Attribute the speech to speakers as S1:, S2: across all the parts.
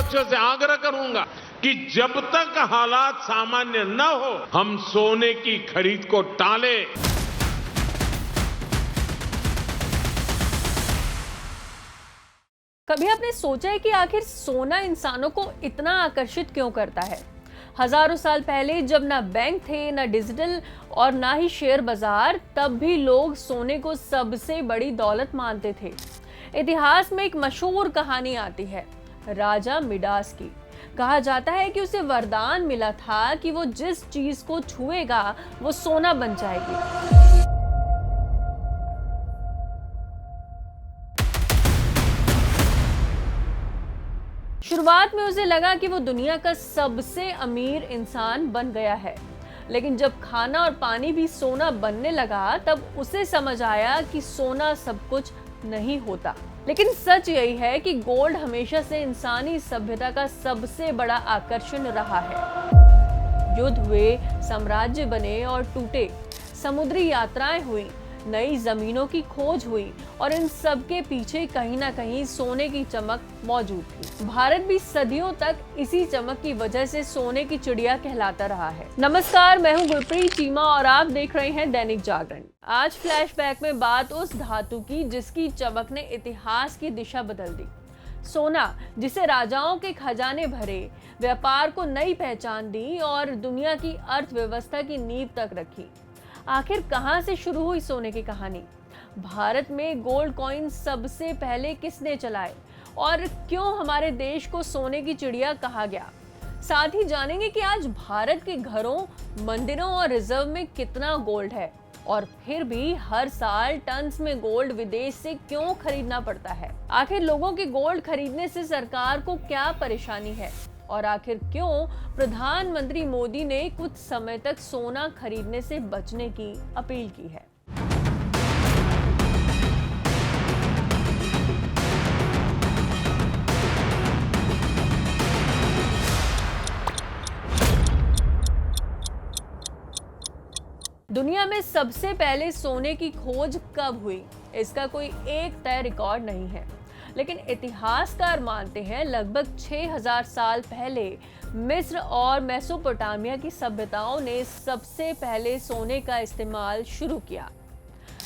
S1: देशवासियों से आग्रह करूंगा कि जब तक हालात सामान्य न हो हम सोने की खरीद को टालें।
S2: कभी आपने सोचा है कि आखिर सोना इंसानों को इतना आकर्षित क्यों करता है? हजारों साल पहले जब ना बैंक थे, ना डिजिटल और ना ही शेयर बाजार, तब भी लोग सोने को सबसे बड़ी दौलत मानते थे। इतिहास में एक मशहूर कहानी आती है राजा मिडास की। कहा जाता है कि उसे वरदान मिला था कि वो जिस चीज को छुएगा वो सोना बन जाएगी। शुरुआत में उसे लगा कि वो दुनिया का सबसे अमीर इंसान बन गया है, लेकिन जब खाना और पानी भी सोना बनने लगा तब उसे समझ आया कि सोना सब कुछ नहीं होता। लेकिन सच यही है कि गोल्ड हमेशा से इंसानी सभ्यता का सबसे बड़ा आकर्षण रहा है। युद्ध हुए, साम्राज्य बने और टूटे, समुद्री यात्राएं हुई, नई जमीनों की खोज हुई और इन सब के पीछे कहीं ना कहीं सोने की चमक मौजूद थी। भारत भी सदियों तक इसी चमक की वजह से सोने की चिड़िया कहलाता रहा है। नमस्कार, मैं हूं गुरप्रीत चीमा और आप देख रहे हैं दैनिक जागरण। आज फ्लैशबैक में बात उस धातु की जिसकी चमक ने इतिहास की दिशा बदल दी। सोना, जिसे राजाओं के खजाने भरे, व्यापार को नई पहचान दी और दुनिया की अर्थव्यवस्था की नींव तक रखी। आखिर कहां से शुरू हुई सोने की कहानी? भारत में गोल्ड कॉइन सबसे पहले किसने चलाए और क्यों हमारे देश को सोने की चिड़िया कहा गया? साथ ही जानेंगे कि आज भारत के घरों, मंदिरों और रिजर्व में कितना गोल्ड है और फिर भी हर साल टन्स में गोल्ड विदेश से क्यों खरीदना पड़ता है। आखिर लोगों के गोल्ड खरीदने से सरकार को क्या परेशानी है और आखिर क्यों प्रधानमंत्री मोदी ने कुछ समय तक सोना खरीदने से बचने की अपील की है। दुनिया में सबसे पहले सोने की खोज कब हुई, इसका कोई एक तय रिकॉर्ड नहीं है, लेकिन इतिहासकार मानते हैं लगभग 6000 साल पहले मिस्र और मेसोपोटामिया की सभ्यताओं ने सबसे पहले सोने का इस्तेमाल शुरू किया।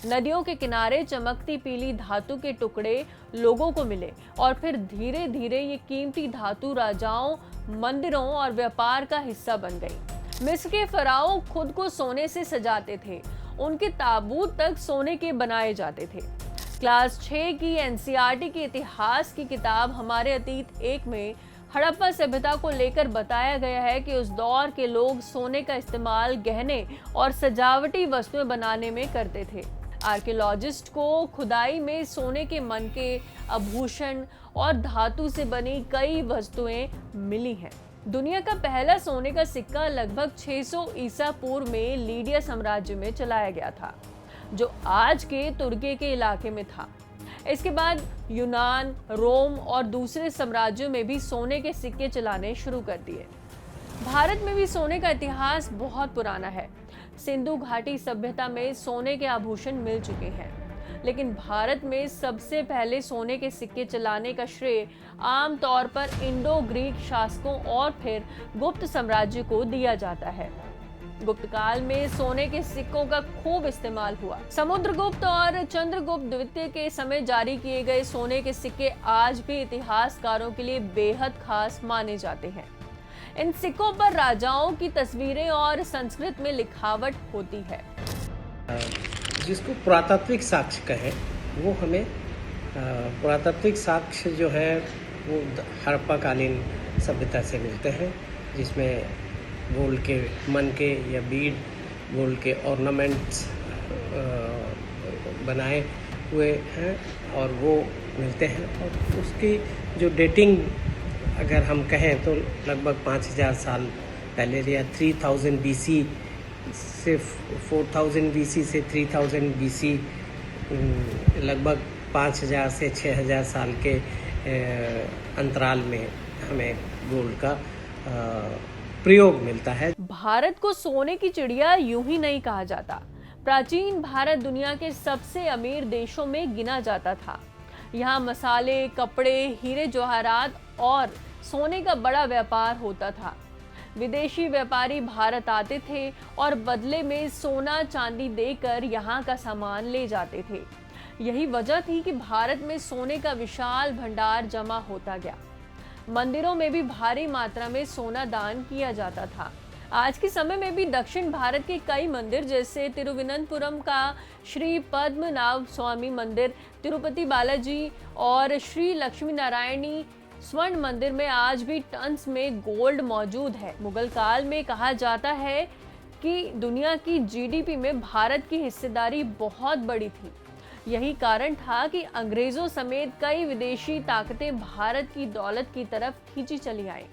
S2: नदियों के किनारे चमकती पीली धातु के टुकड़े लोगों को मिले और फिर धीरे धीरे ये कीमती धातु राजाओं, मंदिरों और व्यापार का हिस्सा बन गई। मिस्र के फराओं खुद को सोने से सजाते थे, उनके ताबूत तक सोने के बनाए जाते थे। क्लास 6 की एनसीईआरटी की इतिहास की किताब हमारे अतीत 1 में हड़प्पा सभ्यता को लेकर बताया गया है कि उस दौर के लोग सोने का इस्तेमाल गहने और सजावटी वस्तुएं बनाने में करते थे। आर्कियोलॉजिस्ट को खुदाई में सोने के मनके, आभूषण और धातु से बनी कई वस्तुएं मिली हैं। दुनिया का पहला सोने का सिक्का लगभग 600 ईसा पूर्व में लीडिया साम्राज्य में चलाया गया था, जो आज के तुर्की के इलाके में था। इसके बाद यूनान, रोम और दूसरे साम्राज्यों में भी सोने के सिक्के चलाने शुरू कर दिए। भारत में भी सोने का इतिहास बहुत पुराना है। सिंधु घाटी सभ्यता में सोने के आभूषण मिल चुके हैं, लेकिन भारत में सबसे पहले सोने के सिक्के चलाने का श्रेय आमतौर पर इंडो ग्रीक शासकों और फिर गुप्त साम्राज्य को दिया जाता है। गुप्त काल में सोने के सिक्कों का खूब इस्तेमाल हुआ। समुद्रगुप्त और चंद्रगुप्त द्वितीय के समय जारी किए गए सोने के सिक्के आज भी इतिहासकारों के लिए बेहद खास माने जाते हैं। इन सिक्कों पर राजाओं की तस्वीरें और संस्कृत में लिखावट होती है।
S3: जिसको पुरातात्विक साक्ष्य कहे, वो हमें पुरातात्विक साक्ष्य जो है वो हड़प्पा कालीन सभ्यता से मिलते हैं, जिसमें गोल्ड के मनके या बीड, गोल्ड के ऑर्नामेंट्स बनाए हुए हैं और वो मिलते हैं। और उसकी जो डेटिंग अगर हम कहें तो लगभग 5000 साल पहले या 3000 BC से 4000 BC से 3000 BC, लगभग 5000 से 6000 साल के अंतराल में हमें गोल्ड का प्रयोग मिलता है।
S2: भारत को सोने की चिड़िया यूं ही नहीं कहा जाता। प्राचीन भारत दुनिया के सबसे अमीर देशों में गिना जाता था। यहाँ मसाले, कपड़े, हीरे जवाहरात और सोने का बड़ा व्यापार होता था। विदेशी व्यापारी भारत आते थे और बदले में सोना चांदी देकर यहाँ का सामान ले जाते थे। यही वजह थी कि भारत में सोने का विशाल भंडार जमा होता गया। मंदिरों में भी भारी मात्रा में सोना दान किया जाता था। आज के समय में भी दक्षिण भारत के कई मंदिर जैसे तिरुवनंतपुरम का श्री पद्मनाभ स्वामी मंदिर, तिरुपति बालाजी और श्री लक्ष्मी नारायणी स्वर्ण मंदिर में आज भी टन्स में गोल्ड मौजूद है। मुगल काल में कहा जाता है कि दुनिया की जीडीपी में भारत की हिस्सेदारी बहुत बड़ी थी। यही कारण था कि अंग्रेजों समेत कई विदेशी ताकतें भारत की दौलत की तरफ खींची चली आईं।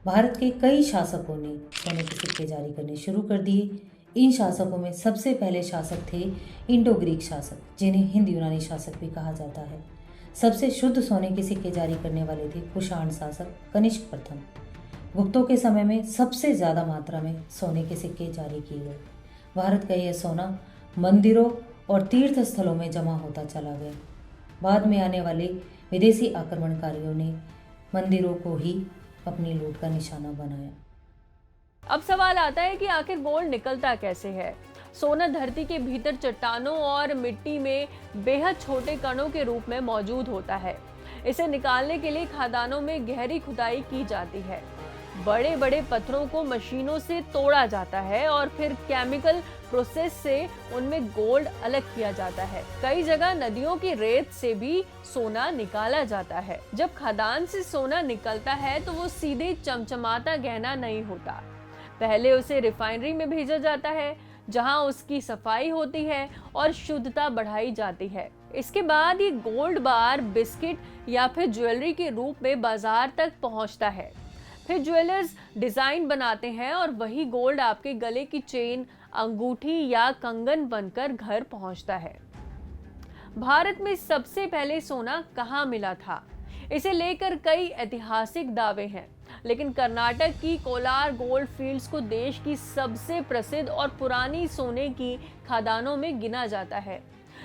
S4: भारत के कई शासकों ने सोने के सिक्के जारी करने शुरू कर दिए। इन शासकों में सबसे पहले शासक थे इंडो ग्रीक शासक, जिन्हें हिंद यूनानी शासक भी कहा जाता है। सबसे शुद्ध सोने के सिक्के जारी करने वाले थे कुषाण शासक कनिष्क प्रथम। गुप्तों के समय में सबसे ज़्यादा मात्रा में सोने के सिक्के जारी किए गए। भारत का यह सोना मंदिरों और तीर्थ स्थलों में जमा होता चला गया। बाद में आने वाले विदेशी आक्रमणकारियों ने मंदिरों को ही अपनी लूट का निशाना बनाया।
S2: अब सवाल आता है कि आखिर गोल्ड निकलता कैसे है। सोना धरती के भीतर चट्टानों और मिट्टी में बेहद छोटे कणों के रूप में मौजूद होता है। इसे निकालने के लिए खदानों में गहरी खुदाई की जाती है। बड़े बड़े पत्थरों को मशीनों से तोड़ा जाता है और फिर केमिकल प्रोसेस से उनमें गोल्ड अलग किया जाता है। कई जगह नदियों की रेत से भी सोना निकाला जाता है। जब खदान से सोना निकलता है तो वो सीधे चमचमाता गहना नहीं होता। पहले उसे रिफाइनरी में भेजा जाता है, जहां उसकी सफाई होती है और शुद्धता बढ़ाई जाती है। इसके बाद ये गोल्ड बार, बिस्किट या फिर ज्वेलरी के रूप में बाजार तक पहुंचता है। फिर ज्वेलर्स डिजाइन बनाते हैं और वही गोल्ड आपके गले की चेन, अंगूठी या कंगन बनकर घर पहुंचता है। भारत में सबसे पहले सोना कहां मिला था, इसे लेकर कई ऐतिहासिक दावे हैं, लेकिन कर्नाटक की कोलार गोल्ड फील्ड्स को देश की सबसे प्रसिद्ध और पुरानी सोने की खदानों में गिना जाता है।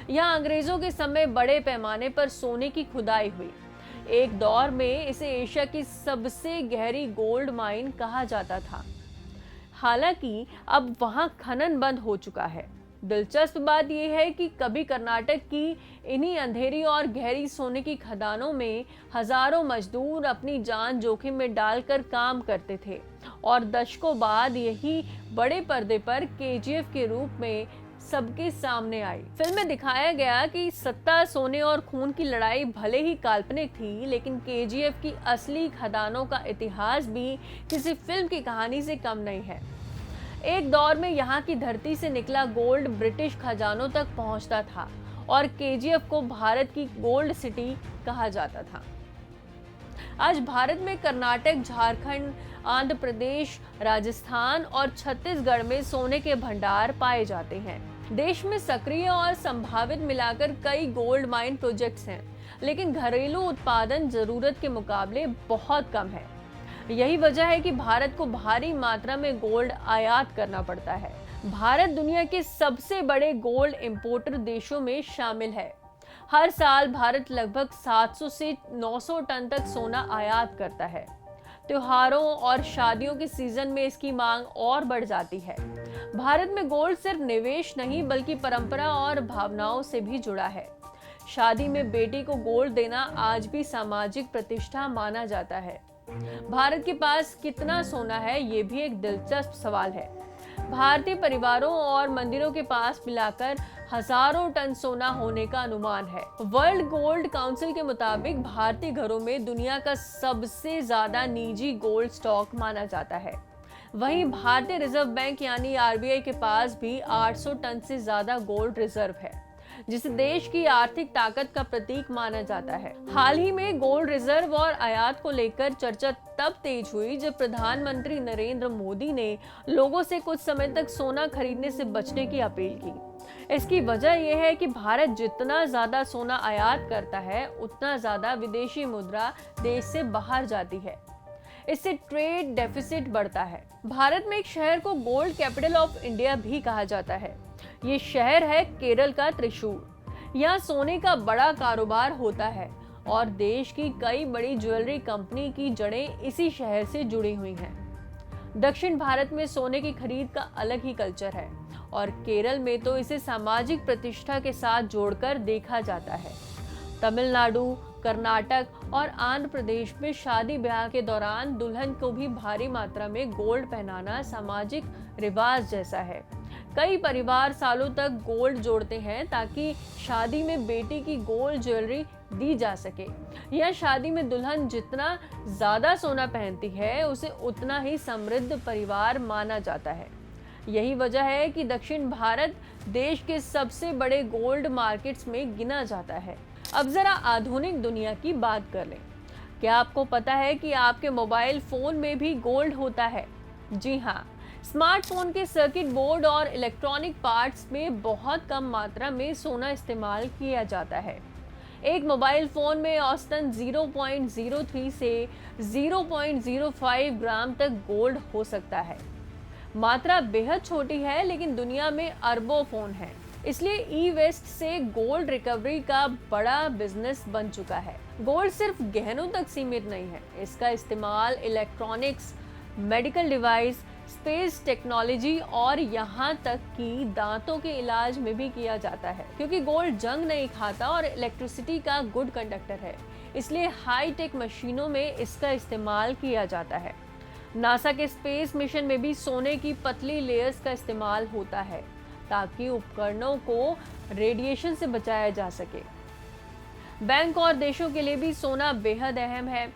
S2: यहाँ अंग्रेजों के समय बड़े पैमाने पर सोने की खुदाई हुई। एक दौर में इसे एशिया की सबसे गहरी गोल्ड माइन कहा जाता था। हालांकि अब वहां खनन बंद हो चुका है। दिलचस्प बात यह है कि कभी कर्नाटक की इन्हीं अंधेरी और गहरी सोने की खदानों में हजारों मजदूर अपनी जान जोखिम में डालकर काम करते थे और दशकों बाद यही बड़े पर्दे पर केजीएफ के रूप में सबके सामने आई। फिल्म में दिखाया गया कि सत्ता, सोने और खून की लड़ाई भले ही काल्पनिक थी, लेकिन केजीएफ की असली खदानों का इतिहास भी किसी फिल्म की कहानी से कम नहीं है। एक दौर में यहाँ की धरती से निकला गोल्ड ब्रिटिश खजानों तक पहुँचता था और केजीएफ को भारत की गोल्ड सिटी कहा जाता था। आज भारत में कर्नाटक, झारखंड, आंध्र प्रदेश, राजस्थान और छत्तीसगढ़ में सोने के भंडार पाए जाते हैं। देश में सक्रिय और संभावित मिलाकर कई गोल्ड माइन प्रोजेक्ट्स हैं, लेकिन घरेलू उत्पादन जरूरत के मुकाबले बहुत कम है। यही वजह है कि भारत को भारी मात्रा में गोल्ड आयात करना पड़ता है। भारत दुनिया के सबसे बड़े गोल्ड इंपोर्टर देशों में शामिल है। हर साल भारत लगभग 700 से 900 टन तक सोना आयात करता है। त्योहारों और शादियों के सीजन में इसकी मांग और बढ़ जाती है। भारत में गोल्ड सिर्फ निवेश नहीं बल्कि परंपरा और भावनाओं से भी जुड़ा है। शादी में बेटी को गोल्ड देना आज भी सामाजिक प्रतिष्ठा माना जाता है। भारत के पास कितना सोना है, ये भी एक दिलचस्प सवाल है। भारतीय परिवारों और मंदिरों के पास मिलाकर हजारों टन सोना होने का अनुमान है। वर्ल्ड गोल्ड काउंसिल के मुताबिक भारतीय घरों में दुनिया का सबसे ज्यादा निजी गोल्ड स्टॉक माना जाता है। वहीं भारतीय रिजर्व बैंक यानी आरबीआई के पास भी 800 टन से ज्यादा गोल्ड रिजर्व है, जिसे देश की आर्थिक ताकत का प्रतीक माना जाता है। हाल ही में गोल्ड रिजर्व और आयात को लेकर चर्चा तब तेज हुई जब प्रधानमंत्री नरेंद्र मोदी ने लोगों से कुछ समय तक सोना खरीदने से बचने की अपील की। इसकी वजह यह है कि भारत जितना ज्यादा सोना आयात करता है, उतना ज्यादा विदेशी मुद्रा देश से बाहर जाती है। इससे ट्रेड डेफिसिट बढ़ता है। भारत में एक शहर को गोल्ड कैपिटल ऑफ इंडिया भी कहा जाता है। ये शहर है केरल का त्रिशूर। यहाँ सोने का बड़ा कारोबार होता है और देश की कई बड़ी ज्वेलरी कंपनी की जड़ें इसी शहर से जुड़ी हुई हैं। दक्षिण भारत में सोने की खरीद का अलग ही कल्चर है और केरल में तो इसे सामाजिक प्रतिष्ठा के साथ जोड़कर देखा जाता है। तमिलनाडु, कर्नाटक और आंध्र प्रदेश में शादी ब्याह के दौरान दुल्हन को भी भारी मात्रा में गोल्ड पहनाना सामाजिक रिवाज जैसा है। कई परिवार सालों तक गोल्ड जोड़ते हैं ताकि शादी में बेटी की गोल्ड ज्वेलरी दी जा सके। यह शादी में दुल्हन जितना ज्यादा सोना पहनती है उसे उतना ही समृद्ध परिवार माना जाता है। यही वजह है कि दक्षिण भारत देश के सबसे बड़े गोल्ड मार्केट्स में गिना जाता है। अब जरा आधुनिक दुनिया की बात कर लें। क्या आपको पता है कि आपके मोबाइल फोन में भी गोल्ड होता है? जी हाँ, स्मार्टफोन के सर्किट बोर्ड और इलेक्ट्रॉनिक पार्ट्स में बहुत कम मात्रा में सोना इस्तेमाल किया जाता है। एक मोबाइल फोन में औसतन 0.03 से 0.05 ग्राम तक गोल्ड हो सकता है। मात्रा बेहद छोटी है, लेकिन दुनिया में अरबों फोन हैं। इसलिए ई वेस्ट से गोल्ड रिकवरी का बड़ा बिजनेस बन चुका है। गोल्ड सिर्फ गहनों तक सीमित नहीं है, इसका इस्तेमाल electronics, medical device, space technology और यहाँ तक कि दांतों के इलाज में भी किया जाता है। क्योंकि गोल्ड जंग नहीं खाता और इलेक्ट्रिसिटी का गुड कंडक्टर है, इसलिए हाई टेक मशीनों में इसका इस्तेमाल किया जाता है। नासा के स्पेस मिशन में भी सोने की पतली लेयर्स का इस्तेमाल होता है ताकि उपकरणों को रेडिएशन से बचाया जा सके। बैंक और देशों के लिए भी सोना बेहद अहम है।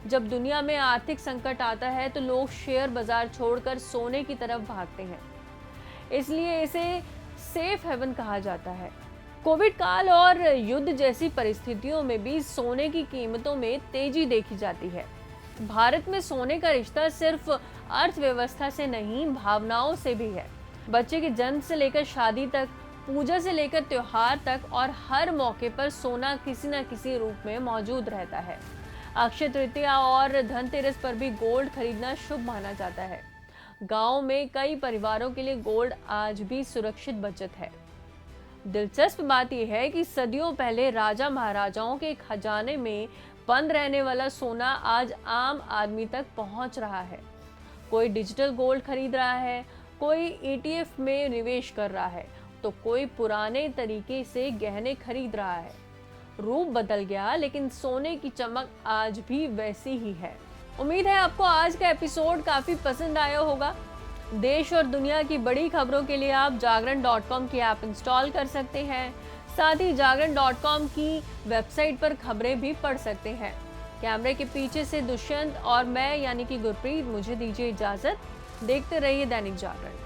S2: जब दुनिया में आर्थिक संकट आता है तो लोग शेयर बाजार छोड़कर सोने की तरफ भागते हैं, इसलिए इसे सेफ हेवन कहा जाता है। कोविड काल और युद्ध जैसी परिस्थितियों में भी सोने की कीमतों में तेजी देखी जाती है। भारत में सोने का रिश्ता सिर्फ अर्थव्यवस्था से नहीं, भावनाओं से भी है। बच्चे के जन्म से लेकर शादी तक, पूजा से लेकर त्योहार तक और हर मौके पर सोना किसी न किसी रूप में मौजूद रहता है। अक्षय तृतीया और धनतेरस पर भी गोल्ड खरीदना शुभ माना जाता है। गांव में कई परिवारों के लिए गोल्ड आज भी सुरक्षित बचत है। दिलचस्प बात यह है कि सदियों पहले राजा महाराजाओं के खजाने में बंद रहने वाला सोना आज आम आदमी तक पहुंच रहा है। कोई डिजिटल गोल्ड खरीद रहा है, कोई ETF में निवेश कर रहा है, तो कोई पुराने तरीके से गहने खरीद रहा है। रूप बदल गया, लेकिन सोने की चमक आज भी वैसी ही है। उम्मीद है आपको आज का एपिसोड काफी पसंद आया होगा। देश और दुनिया की बड़ी खबरों के लिए आप जागरण.com की ऐप इंस्टॉल कर सकते हैं। साथ ही जागरण.com की वेबसाइट पर खबरें भी पढ़ सकते हैं। कैमरे के पीछे से दुष्यंत और मैं यानी कि गुरप्रीत, मुझे दीजिए इजाजत। देखते रहिए दैनिक जागरण।